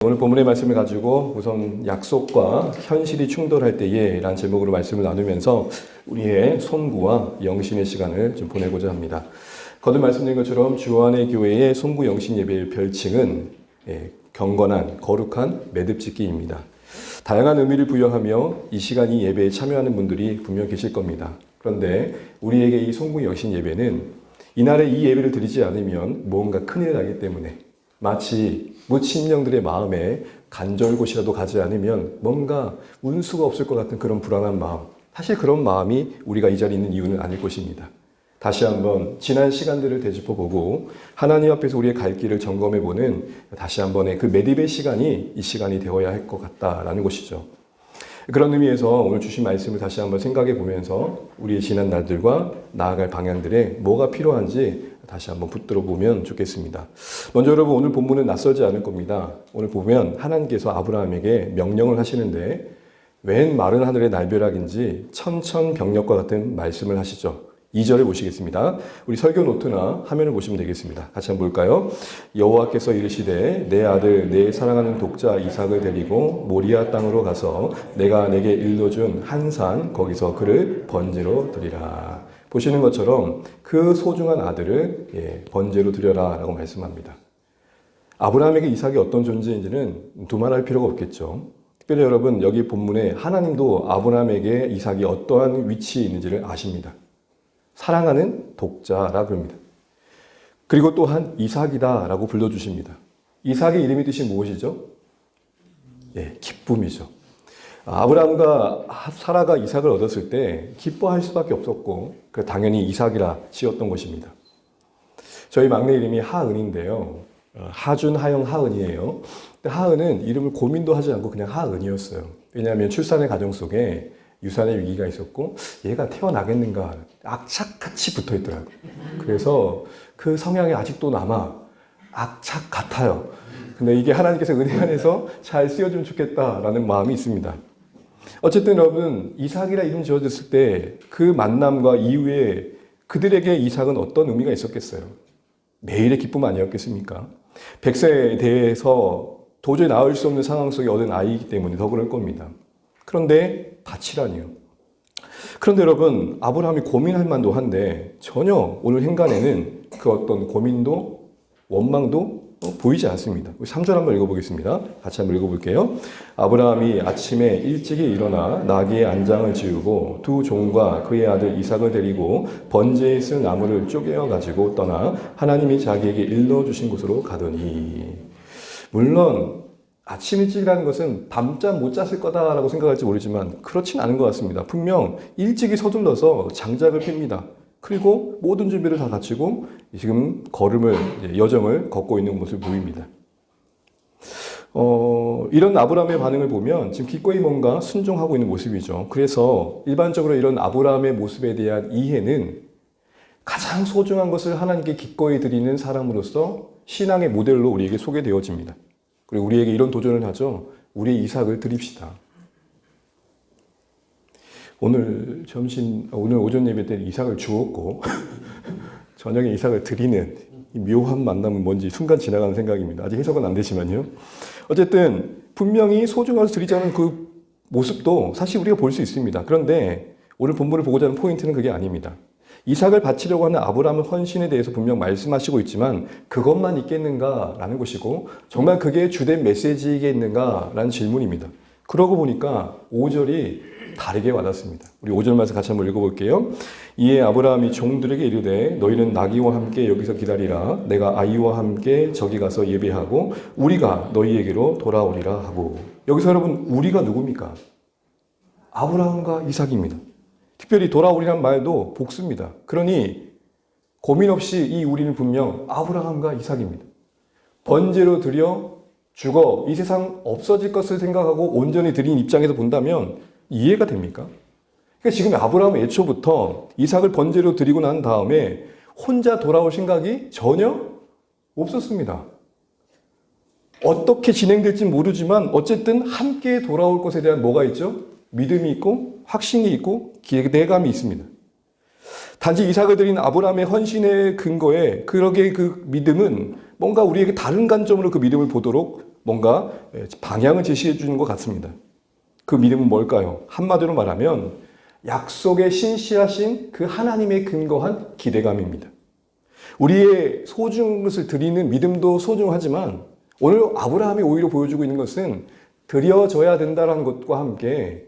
오늘 본문의 말씀을 가지고 우선 약속과 현실이 충돌할 때에 라는 제목으로 말씀을 나누면서 우리의 손구와 영신의 시간을 좀 보내고자 합니다. 거듭 말씀드린 것처럼 주안의 교회의 손구 영신 예배의 별칭은 경건한 거룩한 매듭짓기입니다. 다양한 의미를 부여하며 이 시간 이 예배에 참여하는 분들이 분명 계실 겁니다. 그런데 우리에게 이 손구 영신 예배는 이날에 이 예배를 드리지 않으면 뭔가 큰일 나기 때문에 마치 무친령들의 마음에 간절곳이라도 가지 않으면 뭔가 운수가 없을 것 같은 그런 불안한 마음, 사실 그런 마음이 우리가 이 자리에 있는 이유는 아닐 것입니다. 다시 한번 지난 시간들을 되짚어보고 하나님 앞에서 우리의 갈 길을 점검해보는 다시 한번의 그 매듭의 시간이 이 시간이 되어야 할 것 같다라는 것이죠. 그런 의미에서 오늘 주신 말씀을 다시 한번 생각해 보면서 우리의 지난 날들과 나아갈 방향들에 뭐가 필요한지 다시 한번 붙들어 보면 좋겠습니다. 먼저 여러분, 오늘 본문은 낯설지 않을 겁니다. 오늘 보면 하나님께서 아브라함에게 명령을 하시는데 웬 마른 하늘의 날벼락인지 천천병력과 같은 말씀을 하시죠. 2절을 보시겠습니다. 우리 설교 노트나 화면을 보시면 되겠습니다. 같이 한번 볼까요? 여호와께서 이르시되 내 아들 내 사랑하는 독자 이삭을 데리고 모리아 땅으로 가서 내가 내게 일러준 한 산 거기서 그를 번제로 드리라. 보시는 것처럼 그 소중한 아들을 번제로 드려라 라고 말씀합니다. 아브라함에게 이삭이 어떤 존재인지는 두말할 필요가 없겠죠. 특별히 여러분, 여기 본문에 하나님도 아브라함에게 이삭이 어떠한 위치에 있는지를 아십니다. 사랑하는 독자라 그럽니다. 그리고 또한 이삭이다 라고 불러주십니다. 이삭의 이름의 뜻이 무엇이죠? 기쁨이죠. 아브라함과 사라가 이삭을 얻었을 때 기뻐할 수밖에 없었고 당연히 이삭이라 지었던 것입니다. 저희 막내 이름이 하은인데요. 하준, 하영, 하은이에요. 근데 하은은 이름을 고민도 하지 않고 그냥 하은이었어요. 왜냐하면 출산의 과정 속에 유산의 위기가 있었고 얘가 태어나겠는가 악착같이 붙어있더라고요. 그래서 그 성향이 아직도 남아 악착 같아요. 근데 이게 하나님께서 은혜 안에서 잘 쓰여주면 좋겠다라는 마음이 있습니다. 어쨌든 여러분, 이삭이라 이름 지어졌을 때 그 만남과 이후에 그들에게 이삭은 어떤 의미가 있었겠어요? 매일의 기쁨 아니었겠습니까? 100세에 대해서 도저히 나을 수 없는 상황 속에 얻은 아이이기 때문에 더 그럴 겁니다. 그런데 밭이라니요. 그런데 여러분, 아브라함이 고민할 만도 한데 전혀 오늘 행간에는 그 어떤 고민도 원망도 보이지 않습니다. 3절 한번 읽어보겠습니다. 같이 한번 읽어볼게요. 아브라함이 아침에 일찍이 일어나 나귀의 안장을 지우고 두 종과 그의 아들 이삭을 데리고 번제에 쓸 나무를 쪼개어 가지고 떠나 하나님이 자기에게 일러주신 곳으로 가더니, 물론 아침 일찍이라는 것은 밤잠 못 잤을 거다라고 생각할지 모르지만 그렇진 않은 것 같습니다. 분명 일찍이 서둘러서 장작을 핍니다. 그리고 모든 준비를 다 갖추고 지금 여정을 걷고 있는 모습을 보입니다. 이런 아브라함의 반응을 보면 지금 기꺼이 뭔가 순종하고 있는 모습이죠. 그래서 일반적으로 이런 아브라함의 모습에 대한 이해는 가장 소중한 것을 하나님께 기꺼이 드리는 사람으로서 신앙의 모델로 우리에게 소개되어집니다. 그리고 우리에게 이런 도전을 하죠. 우리의 이삭을 드립시다. 오늘 오전 예배 때 이삭을 주었고 저녁에 이삭을 드리는 이 묘한 만남은 뭔지 순간 지나가는 생각입니다. 아직 해석은 안 되지만요. 어쨌든 분명히 소중해서 드리자는 그 모습도 사실 우리가 볼 수 있습니다. 그런데 오늘 본문을 보고자 하는 포인트는 그게 아닙니다. 이삭을 바치려고 하는 아브라함의 헌신에 대해서 분명 말씀하시고 있지만 그것만 있겠는가라는 것이고 정말 그게 주된 메시지이겠는가라는 질문입니다. 그러고 보니까 5절이 다르게 와닿습니다. 우리 5절 말씀 같이 한번 읽어볼게요. 이에 아브라함이 종들에게 이르되 너희는 나귀와 함께 여기서 기다리라. 내가 아이와 함께 저기 가서 예배하고 우리가 너희에게로 돌아오리라 하고. 여기서 여러분, 우리가 누굽니까? 아브라함과 이삭입니다. 특별히 돌아오리란 말도 복수입니다. 그러니 고민 없이 이 우리는 분명 아브라함과 이삭입니다. 번제로 드려 죽어 이 세상 없어질 것을 생각하고 온전히 드린 입장에서 본다면 이해가 됩니까? 그러니까 지금 아브라함은 애초부터 이삭을 번제로 드리고 난 다음에 혼자 돌아올 생각이 전혀 없었습니다. 어떻게 진행될지 모르지만 어쨌든 함께 돌아올 것에 대한 뭐가 있죠? 믿음이 있고 확신이 있고 기대감이 있습니다. 단지 이삭을 드린 아브라함의 헌신의 근거에 그러게 그 믿음은 뭔가 우리에게 다른 관점으로 그 믿음을 보도록 뭔가 방향을 제시해 주는 것 같습니다. 그 믿음은 뭘까요? 한마디로 말하면 약속에 신실하신 그 하나님에 근거한 기대감입니다. 우리의 소중한 것을 드리는 믿음도 소중하지만 오늘 아브라함이 오히려 보여주고 있는 것은 드려져야 된다는 것과 함께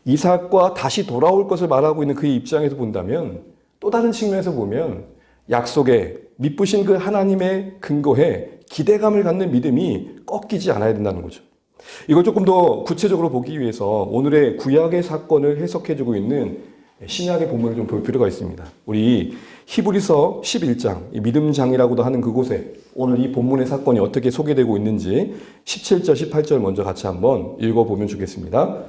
이삭과 다시 돌아올 것을 말하고 있는 그의 입장에서 본다면 또 다른 측면에서 보면 약속에 믿으신 그 하나님의 근거에 기대감을 갖는 믿음이 꺾이지 않아야 된다는 거죠. 이걸 조금 더 구체적으로 보기 위해서 오늘의 구약의 사건을 해석해주고 있는 신약의 본문을 좀 볼 필요가 있습니다. 우리 히브리서 11장, 믿음장이라고도 하는 그곳에 오늘 이 본문의 사건이 어떻게 소개되고 있는지 17절, 18절 먼저 같이 한번 읽어보면 좋겠습니다.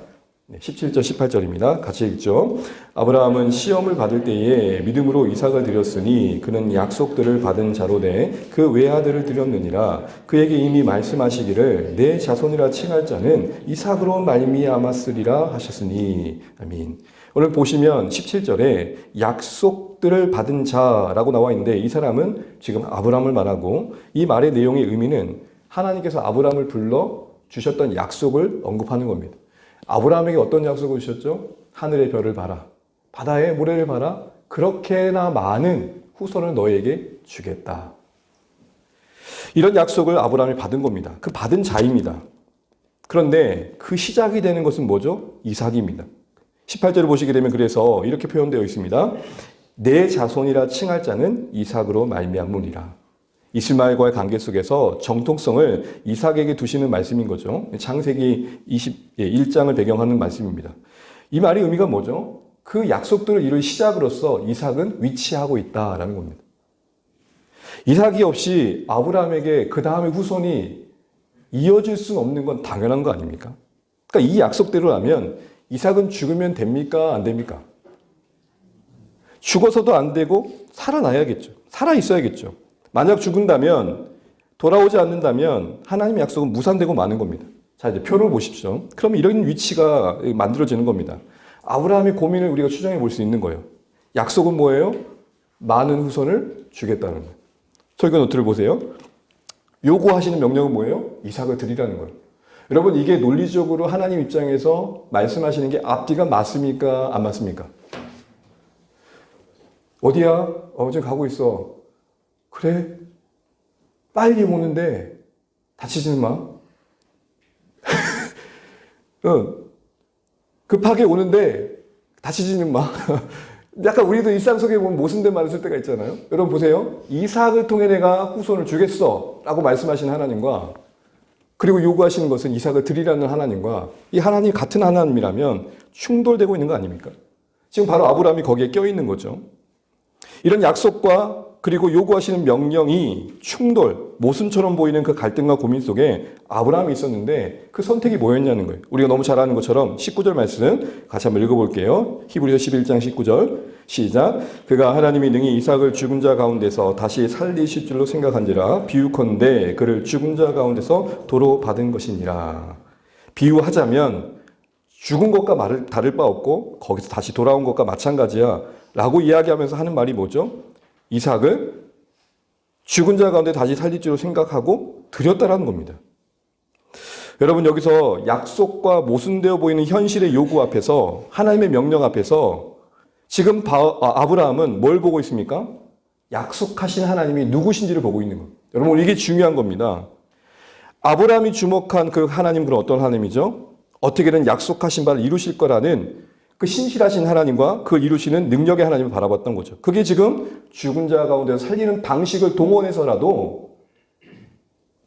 17절, 18절입니다. 같이 읽죠. 아브라함은 시험을 받을 때에 믿음으로 이삭을 드렸으니 그는 약속들을 받은 자로되 그 외아들을 드렸느니라. 그에게 이미 말씀하시기를 내 자손이라 칭할 자는 이삭으로 말미암았으리라 하셨으니. 아멘. 오늘 보시면 17절에 약속들을 받은 자라고 나와 있는데 이 사람은 지금 아브라함을 말하고 이 말의 내용의 의미는 하나님께서 아브라함을 불러 주셨던 약속을 언급하는 겁니다. 아브라함에게 어떤 약속을 주셨죠? 하늘의 별을 봐라. 바다의 모래를 봐라. 그렇게나 많은 후손을 너에게 주겠다. 이런 약속을 아브라함이 받은 겁니다. 그 받은 자입니다. 그런데 그 시작이 되는 것은 뭐죠? 이삭입니다. 18절을 보시게 되면 그래서 이렇게 표현되어 있습니다. 내 자손이라 칭할 자는 이삭으로 말미암으리라. 이스마엘과의 관계 속에서 정통성을 이삭에게 두시는 말씀인 거죠. 창세기 21장을 배경하는 말씀입니다. 이 말의 의미가 뭐죠? 그 약속들을 이룰 시작으로서 이삭은 위치하고 있다라는 겁니다. 이삭이 없이 아브라함에게 그 다음의 후손이 이어질 수 없는 건 당연한 거 아닙니까? 그러니까 이 약속대로라면 이삭은 죽으면 됩니까? 안 됩니까? 죽어서도 안 되고 살아나야겠죠. 살아 있어야겠죠. 만약 죽는다면 돌아오지 않는다면 하나님의 약속은 무산되고 마는 겁니다. 자, 이제 표를 보십시오. 그럼 이런 위치가 만들어지는 겁니다. 아브라함의 고민을 우리가 추정해 볼 수 있는 거예요. 약속은 뭐예요? 많은 후손을 주겠다는 거예요. 설교 노트를 보세요. 요구하시는 명령은 뭐예요? 이삭을 드리라는 거예요. 여러분, 이게 논리적으로 하나님 입장에서 말씀하시는 게 앞뒤가 맞습니까? 안 맞습니까? 어디야? 지금 가고 있어. 그래? 빨리 오는데 다치지는 마. 급하게 오는데 다치지는 마. 약간 우리도 일상 속에 보면 모순된 말을 쓸 때가 있잖아요. 여러분 보세요. 이삭을 통해 내가 후손을 주겠어 라고 말씀하신 하나님과 그리고 요구하시는 것은 이삭을 드리라는 하나님과 이 하나님이 같은 하나님이라면 충돌되고 있는 거 아닙니까? 지금 바로 아브라함이 거기에 껴있는 거죠. 이런 약속과 그리고 요구하시는 명령이 충돌, 모순처럼 보이는 그 갈등과 고민 속에 아브라함이 있었는데 그 선택이 뭐였냐는 거예요. 우리가 너무 잘 아는 것처럼 19절 말씀 같이 한번 읽어볼게요. 히브리서 11장 19절 시작. 그가 하나님이 능히 이삭을 죽은 자 가운데서 다시 살리실 줄로 생각한지라 비유컨대 그를 죽은 자 가운데서 도로 받은 것이니라. 비유하자면 죽은 것과 다를 바 없고 거기서 다시 돌아온 것과 마찬가지야 라고 이야기하면서 하는 말이 뭐죠? 이삭을 죽은 자 가운데 다시 살릴 줄로 생각하고 드렸다라는 겁니다. 여러분, 여기서 약속과 모순되어 보이는 현실의 요구 앞에서 하나님의 명령 앞에서 지금 아브라함은 뭘 보고 있습니까? 약속하신 하나님이 누구신지를 보고 있는 겁니다. 여러분, 이게 중요한 겁니다. 아브라함이 주목한 그 하나님, 그럼 어떤 하나님이죠? 어떻게든 약속하신 바를 이루실 거라는 그 신실하신 하나님과 그 이루시는 능력의 하나님을 바라봤던 거죠. 그게 지금 죽은 자 가운데서 살리는 방식을 동원해서라도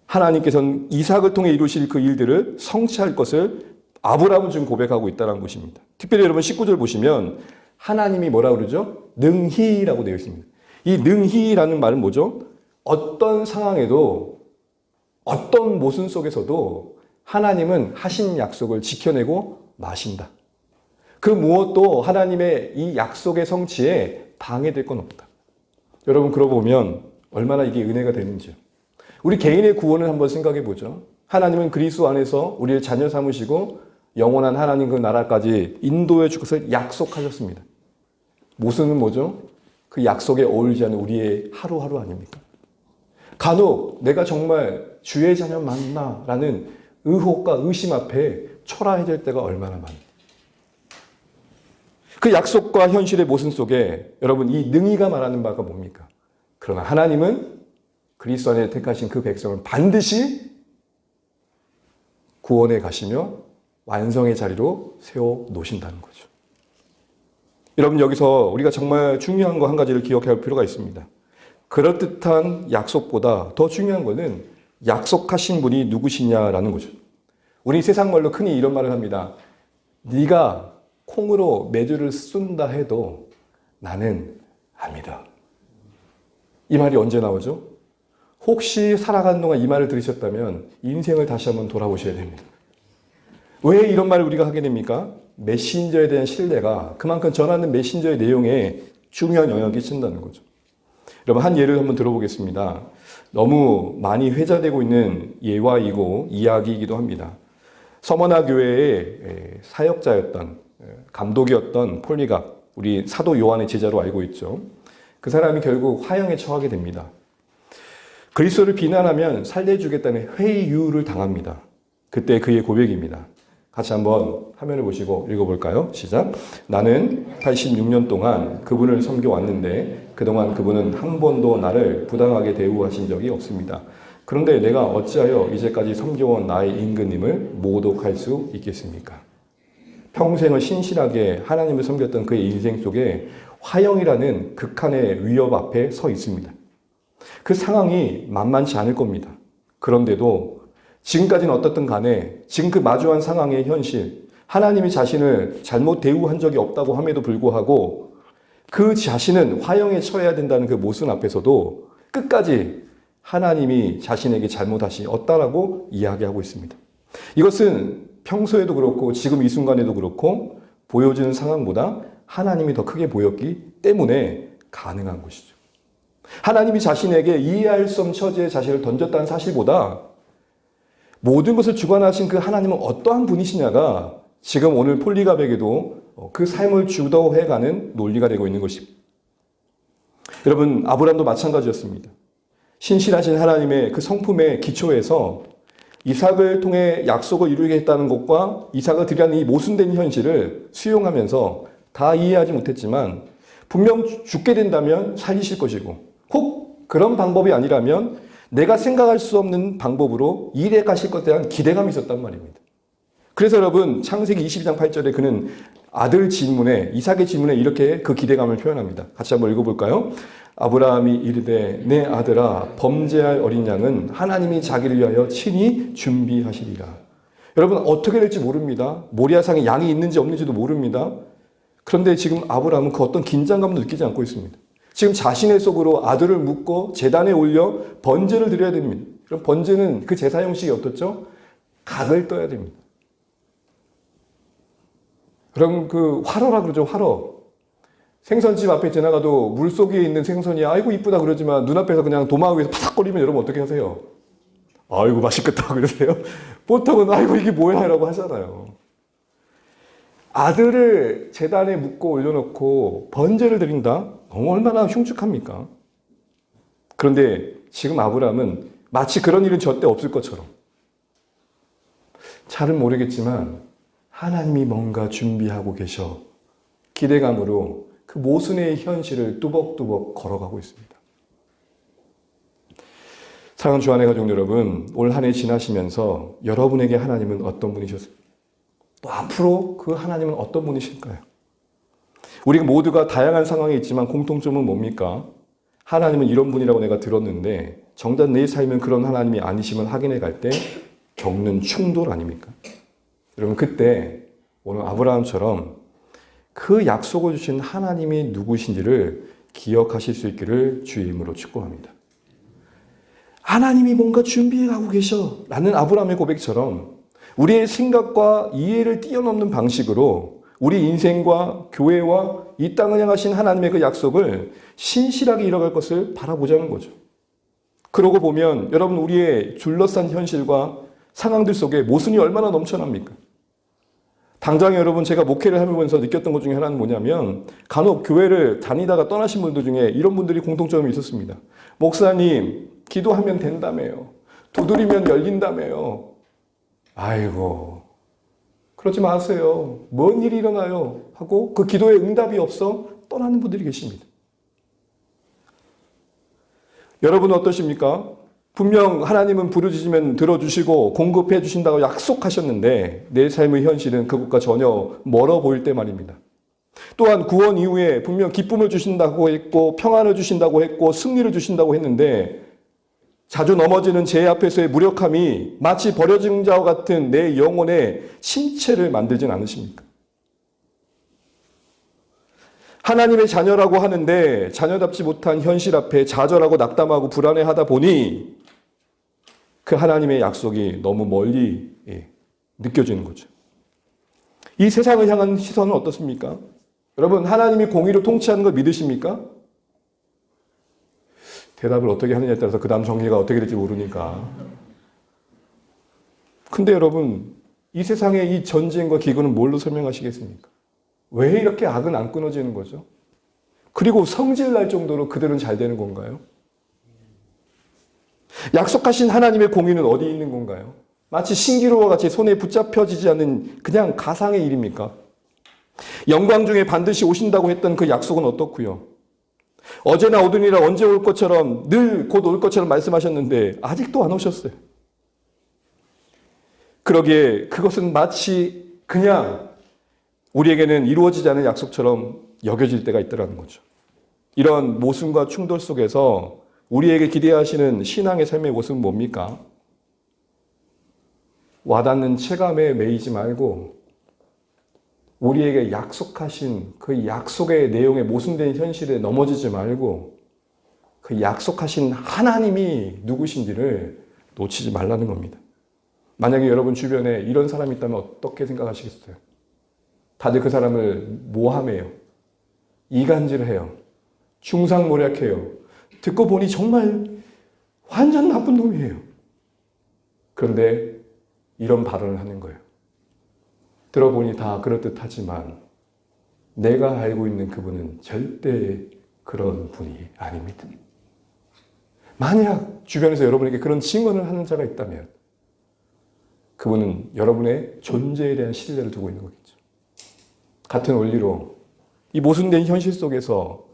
하나님께서는 이삭을 통해 이루실 그 일들을 성취할 것을 아브라함은 지금 고백하고 있다는 것입니다. 특별히 여러분 19절 보시면 하나님이 뭐라 그러죠? 능히라고 되어 있습니다. 이 능히라는 말은 뭐죠? 어떤 상황에도 어떤 모순 속에서도 하나님은 하신 약속을 지켜내고 마신다. 그 무엇도 하나님의 이 약속의 성취에 방해될 건 없다. 여러분, 그러고 보면 얼마나 이게 은혜가 되는지요. 우리 개인의 구원을 한번 생각해 보죠. 하나님은 그리스도 안에서 우리를 자녀 삼으시고 영원한 하나님 그 나라까지 인도해 줄 것을 약속하셨습니다. 모순은 뭐죠? 그 약속에 어울리지 않는 우리의 하루하루 아닙니까? 간혹 내가 정말 주의 자녀 맞나? 라는 의혹과 의심 앞에 초라해질 때가 얼마나 많은지. 그 약속과 현실의 모순 속에 여러분 이 능히가 말하는 바가 뭡니까? 그러나 하나님은 그리스도 안에 택하신 그 백성을 반드시 구원해 가시며 완성의 자리로 세워 놓으신다는 거죠. 여러분 여기서 우리가 정말 중요한 거 한 가지를 기억해야 할 필요가 있습니다. 그럴듯한 약속보다 더 중요한 것은 약속하신 분이 누구시냐라는 거죠. 우리 세상 말로 흔히 이런 말을 합니다. 네가 콩으로 메주를 쏜다 해도 나는 안 믿어. 이 말이 언제 나오죠? 혹시 살아가는 동안 이 말을 들으셨다면 인생을 다시 한번 돌아보셔야 됩니다. 왜 이런 말을 우리가 하게 됩니까? 메신저에 대한 신뢰가 그만큼 전하는 메신저의 내용에 중요한 영향을 끼친다는 거죠. 여러분 한 예를 한번 들어보겠습니다. 너무 많이 회자되고 있는 예화이고 이야기이기도 합니다. 서머나 교회의 사역자였던 감독이었던 폴리갑, 우리 사도 요한의 제자로 알고 있죠. 그 사람이 결국 화형에 처하게 됩니다. 그리스도를 비난하면 살려주겠다는 회유를 당합니다. 그때 그의 고백입니다. 같이 한번 화면을 보시고 읽어볼까요? 시작. 나는 86년 동안 그분을 섬겨왔는데 그동안 그분은 한 번도 나를 부당하게 대우하신 적이 없습니다. 그런데 내가 어찌하여 이제까지 섬겨온 나의 임금님을 모독할 수 있겠습니까? 평생을 신실하게 하나님을 섬겼던 그의 인생 속에 화형이라는 극한의 위협 앞에 서 있습니다. 그 상황이 만만치 않을 겁니다. 그런데도 지금까지는 어떻든 간에 지금 그 마주한 상황의 현실, 하나님이 자신을 잘못 대우한 적이 없다고 함에도 불구하고 그 자신은 화형에 처해야 된다는 그 모순 앞에서도 끝까지 하나님이 자신에게 잘못하시었다라고 이야기하고 있습니다. 이것은 평소에도 그렇고 지금 이 순간에도 그렇고 보여지는 상황보다 하나님이 더 크게 보였기 때문에 가능한 것이죠. 하나님이 자신에게 이해할 수 없는 처지에 자신을 던졌다는 사실보다 모든 것을 주관하신 그 하나님은 어떠한 분이시냐가 지금 오늘 폴리갑에게도 그 삶을 주도해가는 논리가 되고 있는 것입니다. 여러분 아브라함도 마찬가지였습니다. 신실하신 하나님의 그 성품의 기초에서 이삭을 통해 약속을 이루겠다는 것과 이삭을 드리는 이 모순된 현실을 수용하면서 다 이해하지 못했지만 분명 죽게 된다면 살리실 것이고 혹 그런 방법이 아니라면 내가 생각할 수 없는 방법으로 일해 가실 것에 대한 기대감이 있었단 말입니다. 그래서 여러분 창세기 22장 8절에 그는 아들 질문에 이삭의 질문에 이렇게 그 기대감을 표현합니다. 같이 한번 읽어볼까요? 아브라함이 이르되 내 아들아 범죄할 어린 양은 하나님이 자기를 위하여 친히 준비하시리라. 여러분 어떻게 될지 모릅니다. 모리아상에 양이 있는지 없는지도 모릅니다. 그런데 지금 아브라함은 그 어떤 긴장감도 느끼지 않고 있습니다. 지금 자신의 속으로 아들을 묻고 제단에 올려 번제를 드려야 됩니다. 그럼 번제는 그 제사 형식이 어떻죠? 각을 떠야 됩니다. 그럼 그 활어라 그러죠, 활어. 생선집 앞에 지나가도 물속에 있는 생선이 아이고 이쁘다 그러지만 눈앞에서 그냥 도마 위에서 파삭거리면 여러분 어떻게 하세요? 아이고 맛있겠다 그러세요? 보통은 아이고 이게 뭐야 라고 하잖아요. 아들을 제단에 묻고 올려놓고 번제를 드린다? 얼마나 흉측합니까? 그런데 지금 아브라함은 마치 그런 일은 절대 없을 것처럼 잘은 모르겠지만 하나님이 뭔가 준비하고 계셔 기대감으로 그 모순의 현실을 뚜벅뚜벅 걸어가고 있습니다. 사랑하는 주안의 가족 여러분, 올 한 해 지나시면서 여러분에게 하나님은 어떤 분이셨습니까? 또 앞으로 그 하나님은 어떤 분이실까요? 우리 모두가 다양한 상황에 있지만 공통점은 뭡니까? 하나님은 이런 분이라고 내가 들었는데 정작 내 삶은 그런 하나님이 아니심을 확인해 갈 때 겪는 충돌 아닙니까? 여러분 그때 오늘 아브라함처럼 그 약속을 주신 하나님이 누구신지를 기억하실 수 있기를 주의 이름으로 축복합니다. 하나님이 뭔가 준비하고 계셔 라는 아브라함의 고백처럼 우리의 생각과 이해를 뛰어넘는 방식으로 우리 인생과 교회와 이 땅을 향하신 하나님의 그 약속을 신실하게 이뤄갈 것을 바라보자는 거죠. 그러고 보면 여러분 우리의 둘러싼 현실과 상황들 속에 모순이 얼마나 넘쳐납니까? 당장 여러분 제가 목회를 하면서 느꼈던 것 중에 하나는 뭐냐면 간혹 교회를 다니다가 떠나신 분들 중에 이런 분들이 공통점이 있었습니다. 목사님 기도하면 된다며요. 두드리면 열린다며요. 아이고, 그러지 마세요. 뭔 일이 일어나요? 하고 그 기도에 응답이 없어 떠나는 분들이 계십니다. 여러분은 어떠십니까? 분명 하나님은 부르짖으면 들어주시고 공급해 주신다고 약속하셨는데 내 삶의 현실은 그것과 전혀 멀어 보일 때 말입니다. 또한 구원 이후에 분명 기쁨을 주신다고 했고 평안을 주신다고 했고 승리를 주신다고 했는데 자주 넘어지는 제 앞에서의 무력함이 마치 버려진 자와 같은 내 영혼의 침체를 만들진 않으십니까? 하나님의 자녀라고 하는데 자녀답지 못한 현실 앞에 좌절하고 낙담하고 불안해하다 보니 그 하나님의 약속이 너무 멀리 느껴지는 거죠. 이 세상을 향한 시선은 어떻습니까? 여러분, 하나님이 공의로 통치하는 걸 믿으십니까? 대답을 어떻게 하느냐에 따라서 그 다음 정리가 어떻게 될지 모르니까. 근데 여러분, 이 세상의 이 전쟁과 기근은 뭘로 설명하시겠습니까? 왜 이렇게 악은 안 끊어지는 거죠? 그리고 성질 날 정도로 그들은 잘 되는 건가요? 약속하신 하나님의 공의는 어디 있는 건가요? 마치 신기루와 같이 손에 붙잡혀지지 않는 그냥 가상의 일입니까? 영광 중에 반드시 오신다고 했던 그 약속은 어떻고요? 어제나 오늘이나 언제 올 것처럼 늘 곧 올 것처럼 말씀하셨는데 아직도 안 오셨어요. 그러기에 그것은 마치 그냥 우리에게는 이루어지지 않은 약속처럼 여겨질 때가 있더라는 거죠. 이런 모순과 충돌 속에서 우리에게 기대하시는 신앙의 삶의 모습은 뭡니까? 와닿는 체감에 매이지 말고 우리에게 약속하신 그 약속의 내용에 모순된 현실에 넘어지지 말고 그 약속하신 하나님이 누구신지를 놓치지 말라는 겁니다. 만약에 여러분 주변에 이런 사람이 있다면 어떻게 생각하시겠어요? 다들 그 사람을 모함해요. 이간질해요. 중상모략해요. 듣고 보니 정말 완전 나쁜 놈이에요. 그런데 이런 발언을 하는 거예요. 들어보니 다 그럴듯하지만 내가 알고 있는 그분은 절대 그런 분이 아닙니다. 만약 주변에서 여러분에게 그런 증언을 하는 자가 있다면 그분은 여러분의 존재에 대한 신뢰를 두고 있는 거겠죠. 같은 원리로 이 모순된 현실 속에서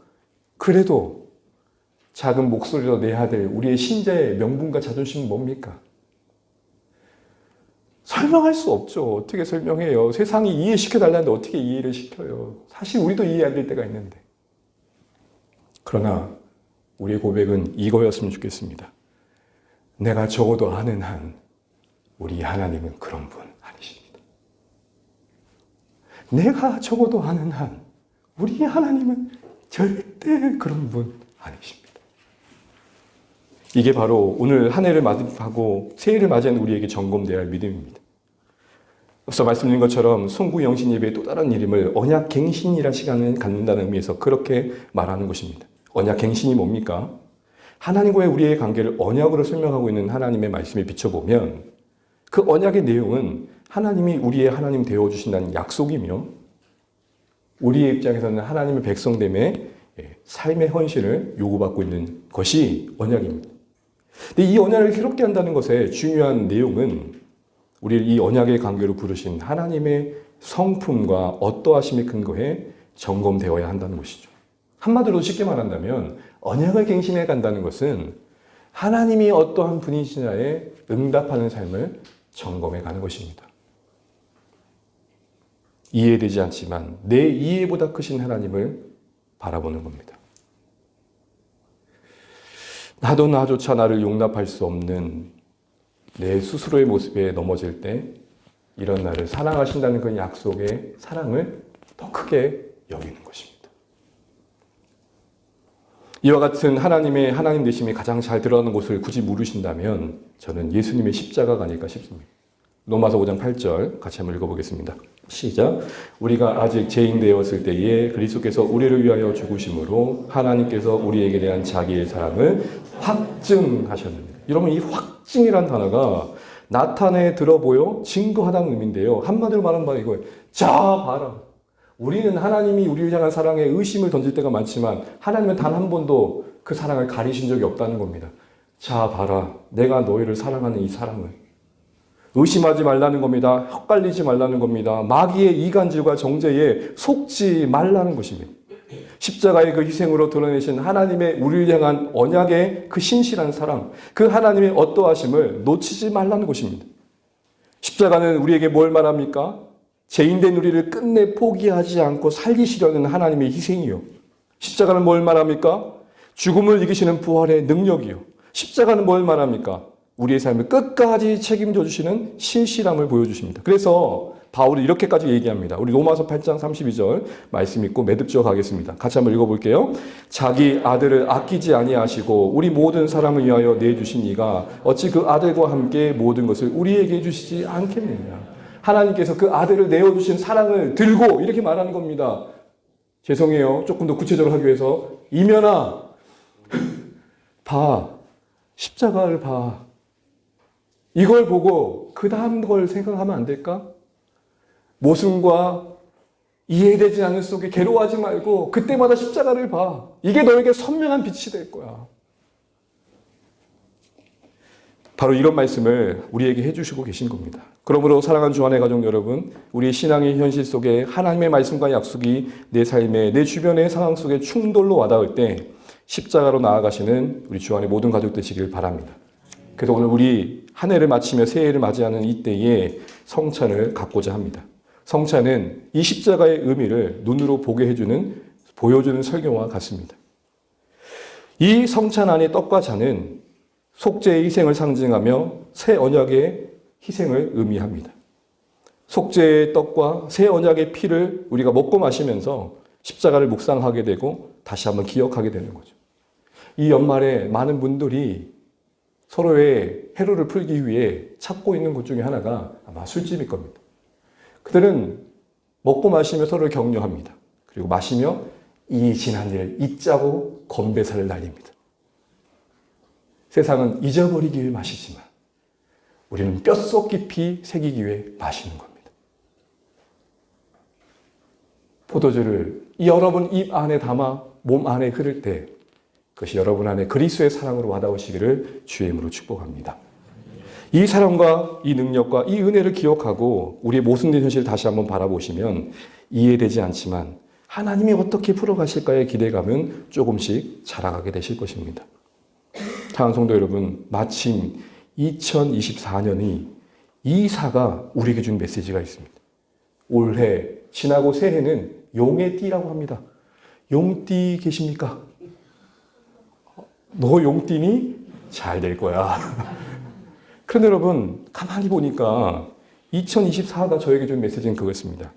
그래도 작은 목소리로 내야 될 우리의 신자의 명분과 자존심은 뭡니까? 설명할 수 없죠. 어떻게 설명해요? 세상이 이해시켜달라는데 어떻게 이해를 시켜요? 사실 우리도 이해 안 될 때가 있는데. 그러나 우리의 고백은 이거였으면 좋겠습니다. 내가 적어도 아는 한 우리 하나님은 그런 분 아니십니다. 내가 적어도 아는 한 우리 하나님은 절대 그런 분 아니십니다. 이게 바로 오늘 한 해를 맞이하고 새해를 맞이하는 우리에게 점검되어야 할 믿음입니다. 앞서 말씀드린 것처럼 송구 영신 예배의 또 다른 이름을 언약갱신이라는 시간을 갖는다는 의미에서 그렇게 말하는 것입니다. 언약갱신이 뭡니까? 하나님과의 우리의 관계를 언약으로 설명하고 있는 하나님의 말씀에 비춰보면 그 언약의 내용은 하나님이 우리의 하나님 되어주신다는 약속이며 우리의 입장에서는 하나님의 백성됨의 삶의 헌신을 요구받고 있는 것이 언약입니다. 근데 이 언약을 새롭게 한다는 것의 중요한 내용은 우리를 이 언약의 관계로 부르신 하나님의 성품과 어떠하심에 근거해 점검되어야 한다는 것이죠. 한마디로 쉽게 말한다면 언약을 갱신해 간다는 것은 하나님이 어떠한 분이시냐에 응답하는 삶을 점검해 가는 것입니다. 이해되지 않지만 내 이해보다 크신 하나님을 바라보는 겁니다. 나도 나조차 나를 용납할 수 없는 내 스스로의 모습에 넘어질 때 이런 나를 사랑하신다는 그 약속의 사랑을 더 크게 여기는 것입니다. 이와 같은 하나님의 하나님 되심이 가장 잘 드러나는 곳을 굳이 물으신다면 저는 예수님의 십자가가 아닐까 싶습니다. 로마서 5장 8절 같이 한번 읽어보겠습니다. 시작. 우리가 아직 죄인 되었을 때에 그리스도께서 우리를 위하여 죽으심으로 하나님께서 우리에게 대한 자기의 사랑을 확증하셨느니라. 여러분, 이 확증이란 단어가 나타내 들어보여 증거하다는 의미인데요. 한마디로 말하면 바로 이거예요. 자, 봐라. 우리는 하나님이 우리를 향한 사랑에 의심을 던질 때가 많지만 하나님은 단 한 번도 그 사랑을 가리신 적이 없다는 겁니다. 자, 봐라. 내가 너희를 사랑하는 이 사랑을. 의심하지 말라는 겁니다. 헛갈리지 말라는 겁니다. 마귀의 이간질과 정죄에 속지 말라는 것입니다. 십자가의 그 희생으로 드러내신 하나님의 우리를 향한 언약의 그 신실한 사랑, 그 하나님의 어떠하심을 놓치지 말라는 것입니다. 십자가는 우리에게 뭘 말합니까? 죄인된 우리를 끝내 포기하지 않고 살리시려는 하나님의 희생이요. 십자가는 뭘 말합니까? 죽음을 이기시는 부활의 능력이요. 십자가는 뭘 말합니까? 우리의 삶을 끝까지 책임져 주시는 신실함을 보여주십니다. 그래서 바울이 이렇게까지 얘기합니다. 우리 로마서 8장 32절 말씀 읽고 매듭지어 가겠습니다. 같이 한번 읽어볼게요. 자기 아들을 아끼지 아니하시고 우리 모든 사람을 위하여 내주신 이가 어찌 그 아들과 함께 모든 것을 우리에게 주시지 않겠느냐. 하나님께서 그 아들을 내어주신 사랑을 들고 이렇게 말하는 겁니다. 죄송해요. 조금 더 구체적으로 하기 위해서. 이면아, 봐. 십자가를 봐. 이걸 보고 그 다음 걸 생각하면 안 될까? 모순과 이해되지 않는 속에 괴로워하지 말고 그때마다 십자가를 봐. 이게 너에게 선명한 빛이 될 거야. 바로 이런 말씀을 우리에게 해주시고 계신 겁니다. 그러므로 사랑하는 주안의 가족 여러분, 우리의 신앙의 현실 속에 하나님의 말씀과 약속이 내 삶에, 내 주변의 상황 속에 충돌로 와닿을 때 십자가로 나아가시는 우리 주안의 모든 가족 되시길 바랍니다. 그래서 오늘 우리 한 해를 마치며 새해를 맞이하는 이때에 성찬을 갖고자 합니다. 성찬은 이 십자가의 의미를 눈으로 보게 해주는, 보여주는 설교와 같습니다. 이 성찬 안의 떡과 잔은 속죄의 희생을 상징하며 새 언약의 희생을 의미합니다. 속죄의 떡과 새 언약의 피를 우리가 먹고 마시면서 십자가를 묵상하게 되고 다시 한번 기억하게 되는 거죠. 이 연말에 많은 분들이 서로의 해로를 풀기 위해 찾고 있는 곳 중에 하나가 아마 술집일 겁니다. 그들은 먹고 마시며 서로를 격려합니다. 그리고 마시며 이 지난 일을 잊자고 건배사를 날립니다. 세상은 잊어버리기 위해 마시지만 우리는 뼛속 깊이 새기기 위해 마시는 겁니다. 포도주를 여러분 입 안에 담아 몸 안에 흐를 때 그것이 여러분 안에 그리스도의 사랑으로 와닿으시기를 주의 이름으로 축복합니다. 이 사랑과 이 능력과 이 은혜를 기억하고 우리의 모순된 현실을 다시 한번 바라보시면 이해되지 않지만 하나님이 어떻게 풀어가실까의 기대감은 조금씩 자라가게 되실 것입니다. 사랑하는 성도 여러분, 마침 2024년이 이사가 우리에게 준 메시지가 있습니다. 올해 지나고 새해는 용의 띠라고 합니다. 용띠 계십니까? 너 용띠니? 잘 될 거야. 그런데 여러분, 가만히 보니까 2024가 저에게 준 메시지는 그거였습니다.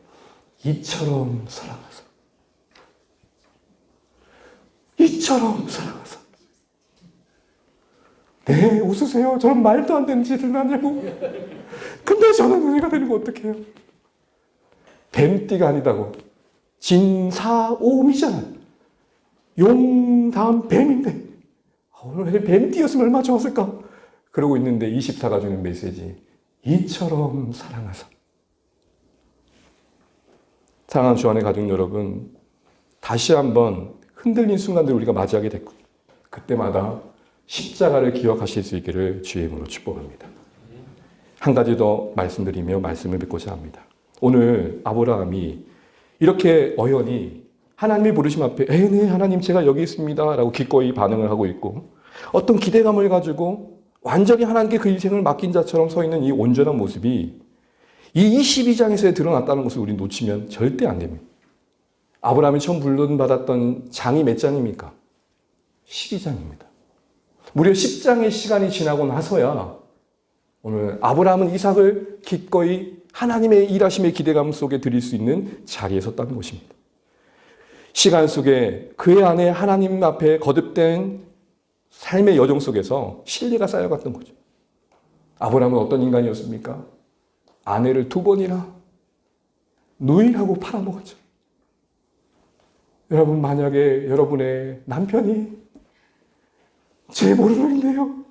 이처럼 사랑하사. 이처럼 사랑하사. 네, 웃으세요. 저는 말도 안 되는 짓을 하냐고. 근데 저는 은혜가 되는 거 어떡해요? 뱀띠가 아니다고. 진사오미잖아. 용 다음 뱀인데. 오늘 뱀띠였으면 얼마나 좋았을까? 그러고 있는데 24가 주는 메시지. 이처럼 사랑하사. 사랑하는 주안의 가족 여러분, 다시 한번 흔들린 순간들을 우리가 맞이하게 됐고 그때마다 십자가를 기억하실 수 있기를 주의 이름으로 축복합니다. 한 가지 더 말씀드리며 말씀을 맺고자 합니다. 오늘 아브라함이 이렇게 어연히 하나님의 부르심 앞에 네 하나님 제가 여기 있습니다 라고 기꺼이 반응을 하고 있고 어떤 기대감을 가지고 완전히 하나님께 그 인생을 맡긴 자처럼 서 있는 이 온전한 모습이 이 22장에서 드러났다는 것을 우리 놓치면 절대 안 됩니다. 아브라함이 처음 불론받았던 장이 몇 장입니까? 12장입니다. 무려 10장의 시간이 지나고 나서야 오늘 아브라함은 이삭을 기꺼이 하나님의 일하심의 기대감 속에 드릴 수 있는 자리에 섰다는 것입니다. 시간 속에 그의 안에 하나님 앞에 거듭된 삶의 여정 속에서 신뢰가 쌓여갔던 거죠. 아브라함은 어떤 인간이었습니까? 아내를 2번이나 누이라고 팔아먹었죠. 여러분, 만약에 여러분의 남편이 제 모르는데요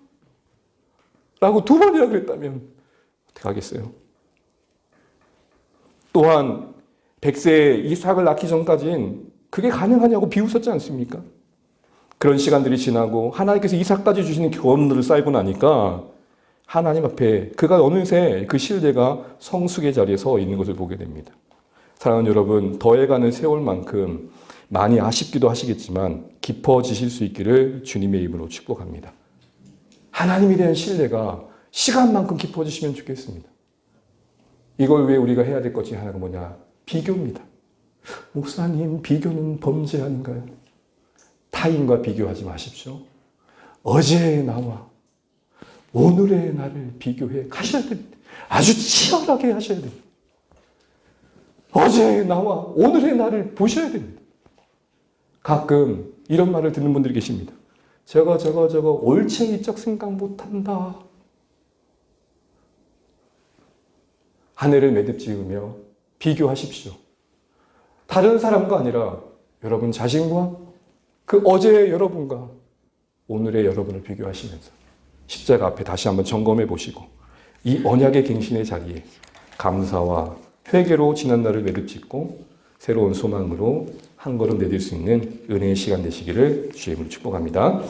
라고 2번이나 그랬다면 어떻게 하겠어요? 또한 100세에 이삭을 낳기 전까지는 그게 가능하냐고 비웃었지 않습니까? 그런 시간들이 지나고 하나님께서 이삭까지 주시는 경험들을 쌓이고 나니까 하나님 앞에 그가 어느새 그 신뢰가 성숙의 자리에 서 있는 것을 보게 됩니다. 사랑하는 여러분, 더해가는 세월만큼 많이 아쉽기도 하시겠지만 깊어지실 수 있기를 주님의 이름으로 축복합니다. 하나님에 대한 신뢰가 시간만큼 깊어지시면 좋겠습니다. 이걸 왜 우리가 해야 될 것 중에 하나가 뭐냐? 비교입니다. 목사님, 비교는 범죄 아닌가요? 타인과 비교하지 마십시오. 어제의 나와 오늘의 나를 비교해 가셔야 됩니다. 아주 치열하게 하셔야 됩니다. 어제의 나와 오늘의 나를 보셔야 됩니다. 가끔 이런 말을 듣는 분들이 계십니다. 저거 올챙이적 생각 못한다. 한 해를 매듭지으며 비교하십시오. 다른 사람과 아니라 여러분 자신과 그 어제의 여러분과 오늘의 여러분을 비교하시면서 십자가 앞에 다시 한번 점검해 보시고 이 언약의 갱신의 자리에 감사와 회개로 지난날을 매듭짓고 새로운 소망으로 한 걸음 내딜 수 있는 은혜의 시간 되시기를 주의 이름으로 축복합니다.